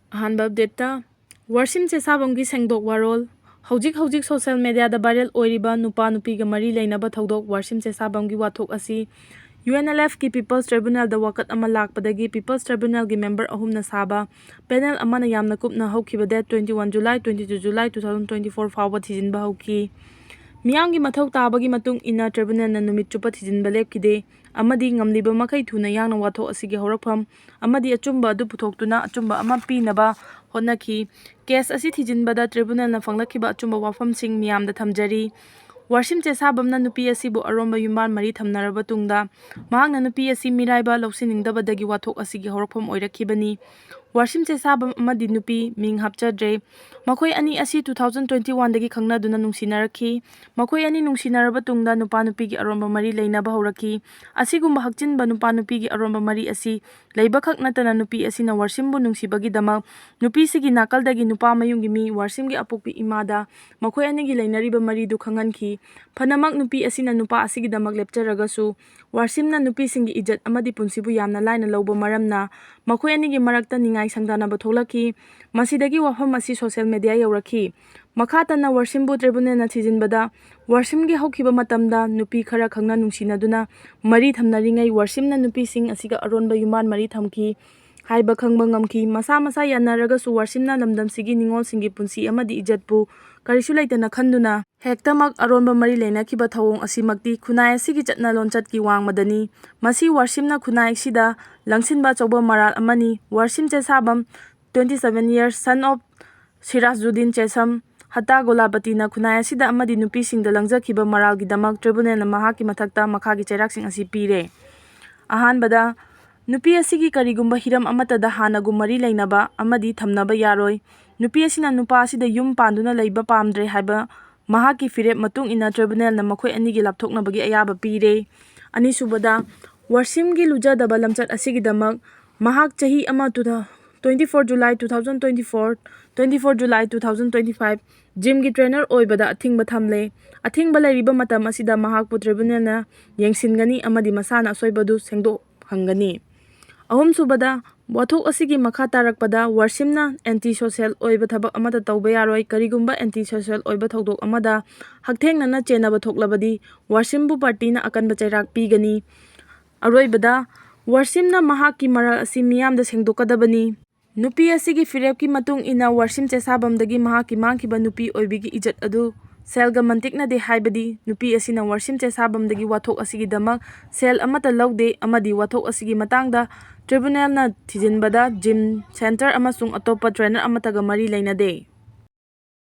ꯑꯍꯥꯟꯕ ꯑꯞꯗꯦꯠꯇ ꯋꯥꯔꯁꯤꯝ ꯆꯦꯁꯥꯕꯝꯒꯤ ꯁꯦꯡꯗꯣꯛ ꯋꯥꯔꯣꯜ ꯍꯧꯖꯤꯛ ꯁꯣꯁꯤꯌꯦꯜ ꯃꯤꯗꯤꯌꯥꯗ ꯚꯥꯏꯔꯦꯜ ꯑꯣꯏꯔꯤꯕ ꯅꯨꯄꯥ-ꯅꯨꯄꯤꯒ ꯃꯔꯤ ꯂꯩꯅꯕ ꯊꯧꯗꯣꯛ ꯋꯥꯔꯁꯤꯝ ꯆꯦꯁꯥꯕꯝꯒꯤ ꯋꯥꯊꯣꯛ ꯑꯁꯤ UNLFꯀꯤ ꯄꯤꯄꯜꯁ ꯇ꯭ꯔꯤꯕꯨꯅꯦꯜꯗ ꯋꯥꯀꯠ ꯑꯃ ꯂꯥꯛꯄꯗꯒꯤ ꯄꯤꯄꯜꯁ ꯇ꯭ꯔꯤꯕꯨꯅꯦꯜꯒꯤ ꯃꯦꯝꯕꯔ ꯑꯍꯨꯝꯅ ꯁꯥꯕ ꯄꯦꯅꯦꯜ ꯑꯃꯅ ꯌꯥꯝꯅ ꯀꯨꯞꯅ ꯍꯧꯈꯤꯕ ꯗꯦꯠ 21 ꯖꯨꯂꯥꯏ 22 ꯖꯨꯂꯥꯏ 2024 ꯐꯥꯎꯕ ꯊꯤꯖꯤꯟꯕ ꯍꯧꯈꯤ꯫ ꯃꯤꯌꯥꯝꯒꯤ ꯃꯊꯧ ꯇꯥꯕꯒꯤ ꯃꯇꯨꯡ ꯏꯟꯅ ꯇ꯭ꯔꯤꯕꯨꯅꯦꯜꯅ ꯅꯨꯃꯤꯠ ꯆꯨꯞꯄ ꯊꯤꯖꯤꯟꯕ ꯂꯦꯞꯈꯤꯗꯦ ꯑꯃꯗꯤ ꯉꯝꯂꯤꯕ ꯃꯈꯩ ꯊꯨꯅ ꯌꯥꯡꯅ ꯋꯥꯊꯣꯛ ꯑꯁꯤꯒꯤ ꯍꯧꯔꯛꯐꯝ ꯑꯃꯗꯤ ꯑꯆꯨꯝꯕ ꯑꯗꯨ ꯄꯨꯊꯣꯛꯇꯨꯅ ꯑꯆꯨꯝꯕ ꯑꯃ ꯄꯤꯅꯕ ꯍꯣꯠꯅꯈꯤ꯫ ꯀꯦꯁ ꯑꯁꯤ ꯊꯤꯖꯤꯟꯕꯗ ꯇ꯭ꯔꯤꯕꯨꯅꯦꯜꯅ ꯐꯪꯂꯛꯈꯤꯕ ꯑꯆꯨꯝꯕ ꯋꯥꯐꯝꯁꯤꯡ ꯃꯤꯌꯥꯝꯗ ꯊꯝꯖꯔꯤ꯫ ꯋꯥꯔꯁꯤꯝ ꯆꯦꯁꯥꯕꯝꯅ ꯅꯨꯄꯤ ꯑꯁꯤꯕꯨ ꯑꯔꯣꯟꯕ ꯌꯨꯝꯕꯥꯟ ꯃꯔꯤ ꯊꯝꯅꯔꯕ ꯇꯨꯡꯗ ꯃꯍꯥꯛꯅ ꯅꯨꯄꯤ ꯑꯁꯤ ꯃꯤꯔꯥꯏꯕ ꯂꯧꯁꯤꯟꯅꯤꯡꯗꯕꯗꯒꯤ ꯋꯥꯊꯣꯛ ꯑꯁꯤꯒꯤ ꯍꯧꯔꯛꯐꯝ ꯑꯣꯏꯔꯛꯈꯤꯕꯅꯤ꯫ ꯋꯥꯔꯁꯤꯝ ꯆꯦꯁꯥꯕꯝ ꯑꯃꯗꯤ ꯅꯨꯄꯤ ꯃꯤꯡ ꯍꯥꯞꯆꯗ꯭ꯔꯦ꯫ ꯃꯈꯣꯏ ꯑꯅꯤ ꯑꯁꯤ 2021ꯗꯒꯤ ꯈꯪꯅꯗꯨꯅ ꯅꯨꯡꯁꯤꯅꯔꯛꯈꯤ꯫ ꯃꯈꯣꯏ ꯑꯅꯤ ꯅꯨꯡꯁꯤꯅꯔꯕ ꯇꯨꯡꯗ ꯅꯨꯄꯥ-ꯅꯨꯄꯤꯒꯤ ꯑꯔꯣꯟꯕ ꯃꯔꯤ ꯂꯩꯅꯕ ꯍꯧꯔꯛꯈꯤ꯫ ꯑꯁꯤꯒꯨꯝꯕ ꯍꯛꯆꯤꯟꯕ ꯅꯨꯄꯥ-ꯅꯨꯄꯤꯒꯤ ꯑꯔꯣꯟꯕ ꯃꯔꯤ ꯑꯁꯤ ꯂꯩꯕꯈꯛ ꯅꯠꯇꯅ ꯅꯨꯄꯤ ꯑꯁꯤꯅ ꯋꯥꯔꯁꯤꯝꯕꯨ ꯅꯨꯡꯁꯤꯕꯒꯤꯗꯃꯛ ꯅꯨꯄꯤꯁꯤꯒꯤ ꯅꯥꯀꯜꯗꯒꯤ ꯅꯨꯄꯥ ꯃꯌꯨꯝꯒꯤ ꯃꯤ ꯋꯥꯔꯁꯤꯝꯒꯤ ꯑꯄꯣꯛꯄꯤ ꯏꯃꯥꯗ ꯃꯈꯣꯏ ꯑꯅꯤꯒꯤ ꯂꯩꯅꯔꯤꯕ ꯃꯔꯤꯗꯨ ꯈꯪꯍꯟꯈꯤ꯫ ꯐꯅꯃꯛ ꯅꯨꯄꯤ ꯑꯁꯤꯅ ꯅꯨꯄꯥ ꯑꯁꯤꯒꯤꯗꯃꯛ ꯂꯦꯞꯆꯔꯒꯁꯨ ꯋꯥꯔꯁꯤꯝꯅ ꯅꯨꯄꯤꯁꯤꯡꯒꯤ ꯏꯖꯠ ꯑꯃꯗꯤ ꯄꯨꯟꯁꯤꯕꯨ ꯌꯥꯝꯅ ꯂꯥꯏꯅ ꯂꯧꯕ ꯃꯔꯝꯅ ꯃꯈꯣꯏ ꯑꯅꯤꯒꯤ ꯃꯔꯛꯇ ꯅꯤꯡꯉꯥꯏ ꯁꯪꯗꯥꯅꯕ ꯊꯣꯛꯂꯛꯈꯤ꯫ ꯃꯁꯤꯗꯒꯤ ꯋꯥꯐꯝ ꯑꯁꯤ ꯁꯣꯁꯤꯌꯦꯜ ꯃꯤꯗꯤꯌꯥ ꯌꯧꯔꯛꯈꯤ꯫ ꯃꯈꯥ ꯇꯥꯅ ꯋꯥꯔꯁꯤꯝꯕꯨ ꯇ꯭ꯔꯤꯕꯨꯅꯦꯜꯅ ꯊꯤꯖꯤꯟꯕꯗ ꯋꯥꯔꯁꯤꯝꯒꯤ ꯍꯧꯈꯤꯕ ꯃꯇꯝꯗ ꯅꯨꯄꯤ ꯈꯔ ꯈꯪꯅ ꯅꯨꯡꯁꯤꯅꯗꯨꯅ ꯃꯔꯤ ꯊꯝꯅꯔꯤꯉꯩ ꯋꯥꯔꯁꯤꯝꯅ ꯅꯨꯄꯤꯁꯤꯡ ꯑꯁꯤꯒ ꯑꯔꯣꯟꯕ ꯌꯨꯝꯕꯥꯟ ꯃꯔꯤ ꯊꯝꯈꯤ ꯍꯥꯏꯕ ꯈꯪꯕ ꯉꯝꯈꯤ꯫ ꯃꯁꯥ ꯌꯥꯅꯔꯒꯁꯨ ꯋꯥꯔꯁꯤꯝꯅ ꯂꯝꯗꯝꯁꯤꯒꯤ ꯅꯤꯡꯉꯣꯜꯁꯤꯡꯒꯤ ꯄꯨꯟꯁꯤ ꯑꯃꯗꯤ ꯏꯖꯠꯄꯨ ꯀꯔꯤꯁꯨ ꯂꯩꯇꯅ ꯈꯟꯗꯨꯅ ꯍꯦꯛꯇꯃꯛ ꯑꯔꯣꯟꯕ ꯃꯔꯤ ꯂꯩꯅꯈꯤꯕ ꯊꯧꯑꯣꯡ ꯑꯁꯤꯃꯛꯇꯤ ꯈꯨꯟꯅꯥꯏ ꯑꯁꯤꯒꯤ ꯆꯠꯅ ꯂꯣꯟꯆꯠꯀꯤ ꯋꯥꯡꯃꯗꯅꯤ꯫ ꯃꯁꯤ ꯋꯥꯔꯁꯤꯝꯅ ꯈꯨꯟꯅꯥꯏ ꯑꯁꯤꯗ ꯂꯪꯁꯤꯟꯕ ꯑꯆꯧꯕ ꯃꯔꯥꯜ ꯑꯃꯅꯤ꯫ ꯋꯥꯔꯁꯤꯝ ꯆꯦꯁꯥꯕꯝ 27 years son of ꯁꯤꯔꯥꯖꯨꯗꯤꯟ ꯆꯦꯁꯝ ꯍꯠꯇꯥꯒꯣꯂꯥꯕꯇꯤꯅ ꯈꯨꯟꯅꯥꯏ ꯑꯁꯤꯗ ꯑꯃꯗꯤ ꯅꯨꯄꯤꯁꯤꯡꯗ ꯂꯪꯖꯈꯤꯕ ꯃꯔꯥꯜꯒꯤꯗꯃꯛ ꯇ꯭ꯔꯤꯕꯨꯅꯦꯜꯅ ꯃꯍꯥꯛꯀꯤ ꯃꯊꯛꯇ ꯃꯈꯥꯒꯤ ꯆꯩꯔꯥꯛꯁꯤꯡ ꯑꯁꯤ ꯄꯤꯔꯦ꯫ ꯑꯍꯥꯟꯕꯗ, ꯅꯨꯄꯤ ꯑꯁꯤꯒꯤ ꯀꯔꯤꯒꯨꯝꯕ ꯍꯤꯔꯝ ꯑꯃꯠꯇꯗ ꯍꯥꯟꯅꯒꯨꯝ ꯃꯔꯤ ꯂꯩꯅꯕ ꯑꯃꯗꯤ ꯊꯝꯅꯕ ꯌꯥꯔꯣꯏ꯫ ꯅꯨꯄꯤ ꯑꯁꯤꯅ ꯅꯨꯄꯥ ꯑꯁꯤꯗ ꯌꯨꯝ ꯄꯥꯟꯗꯨꯅ ꯂꯩꯕ ꯄꯥꯝꯗ꯭ꯔꯦ ꯍꯥꯏꯕ ꯃꯍꯥꯛꯀꯤ ꯐꯤꯔꯦꯞ ꯃꯇꯨꯡ ꯏꯟꯅ ꯇ꯭ꯔꯤꯕꯨꯅꯦꯜꯅ ꯃꯈꯣꯏ ꯑꯅꯤꯒꯤ ꯂꯥꯞꯊꯣꯛꯅꯕꯒꯤ ꯑꯌꯥꯕ ꯄꯤꯔꯦ꯫ ꯑꯅꯤꯁꯨꯕꯗ, ꯋꯥꯔꯁꯤꯝꯒꯤ ꯂꯨꯖꯗꯕ ꯂꯝꯆꯠ ꯑꯁꯤꯒꯤꯗꯃꯛ ꯃꯍꯥꯛ ꯆꯍꯤ ꯑꯃ 24 ꯖꯨꯂꯥꯏ 2024, 24 ꯖꯨꯂꯥꯏ 2025 ꯖꯤꯝꯒꯤ ꯇ꯭ꯔꯦꯅꯔ ꯑꯣꯏꯕꯗ ꯑꯊꯤꯡꯕ ꯊꯝꯂꯦ꯫ ꯑꯊꯤꯡꯕ ꯂꯩꯔꯤꯕ ꯃꯇꯝ ꯑꯁꯤꯗ ꯃꯍꯥꯛꯄꯨ ꯇ꯭ꯔꯤꯕꯨꯅꯦꯜꯅ ꯌꯦꯡꯁꯤꯟꯒꯅꯤ ꯑꯃꯗꯤ ꯃꯁꯥꯅ ꯑꯁꯣꯏꯕꯗꯨ ꯁꯦꯡꯗꯣꯛꯍꯟꯒꯅꯤ꯫ ꯑꯍꯨꯝꯁꯨꯕꯗ, ꯋꯥꯊꯣꯛ ꯑꯁꯤꯒꯤ ꯃꯈꯥ ꯇꯥꯔꯛꯄꯗ ꯋꯥꯔꯁꯤꯝꯅ ꯑꯦꯟꯇꯤ-ꯁꯣꯁꯤꯌꯦꯜ ꯑꯣꯏꯕ ꯊꯕꯛ ꯑꯃꯠꯇ ꯇꯧꯕ ꯌꯥꯔꯣꯏ꯫ ꯀꯔꯤꯒꯨꯝꯕ ꯑꯦꯟꯇꯤ-ꯁꯣꯁꯤꯌꯦꯜ ꯑꯣꯏꯕ ꯊꯧꯗꯣꯛ ꯑꯃꯗ ꯍꯛꯊꯦꯡꯅꯅ ꯆꯦꯟꯅꯕ ꯊꯣꯛꯂꯕꯗꯤ ꯋꯥꯔꯁꯤꯝꯕꯨ ꯄꯥꯔꯇꯤꯅ ꯑꯀꯟꯕ ꯆꯩꯔꯥꯛ ꯄꯤꯒꯅꯤ꯫ ꯑꯔꯣꯏꯕꯗ, ꯋꯥꯔꯁꯤꯝꯅ ꯃꯍꯥꯛꯀꯤ ꯃꯔꯥꯜ ꯑꯁꯤ ꯃꯤꯌꯥꯝꯗ ꯁꯦꯡꯗꯣꯛꯀꯗꯕꯅꯤ꯫ ꯅꯨꯄꯤ ꯑꯁꯤꯒꯤ ꯐꯤꯔꯦꯞꯀꯤ ꯃꯇꯨꯡ ꯏꯟꯅ ꯋꯥꯔꯁꯤꯝ ꯆꯦꯁꯥꯕꯝꯗꯒꯤ ꯃꯍꯥꯛꯀꯤ ꯃꯥꯡꯈꯤꯕ ꯅꯨꯄꯤ ꯑꯣꯏꯕꯤꯒꯤ ꯏꯖꯠ ꯑꯗꯨ ꯁꯦꯜꯒ ꯃꯟꯇꯤꯛꯅꯗꯦ ꯍꯥꯏꯕꯗꯤ ꯅꯨꯄꯤ ꯑꯁꯤꯅ ꯋꯥꯔꯁꯤꯝ ꯆꯦꯁꯥꯕꯝꯗꯒꯤ ꯋꯥꯊꯣꯛ ꯑꯁꯤꯒꯤꯗꯃꯛ ꯁꯦꯜ ꯑꯃꯠꯇ ꯂꯧꯗꯦ ꯑꯃꯗꯤ ꯋꯥꯊꯣꯛ ꯑꯁꯤꯒꯤ ꯃꯇꯥꯡꯗ ꯇ꯭ꯔꯤꯕꯨꯅꯦꯜꯅ ꯊꯤꯖꯤꯟꯕꯗ ꯖꯤꯝ ꯁꯦꯟꯇꯔ ꯑꯃꯁꯨꯡ ꯑꯇꯣꯞꯄ ꯇ꯭ꯔꯦꯅꯔ ꯑꯃꯠꯇꯒ ꯃꯔꯤ ꯂꯩꯅꯗꯦ꯫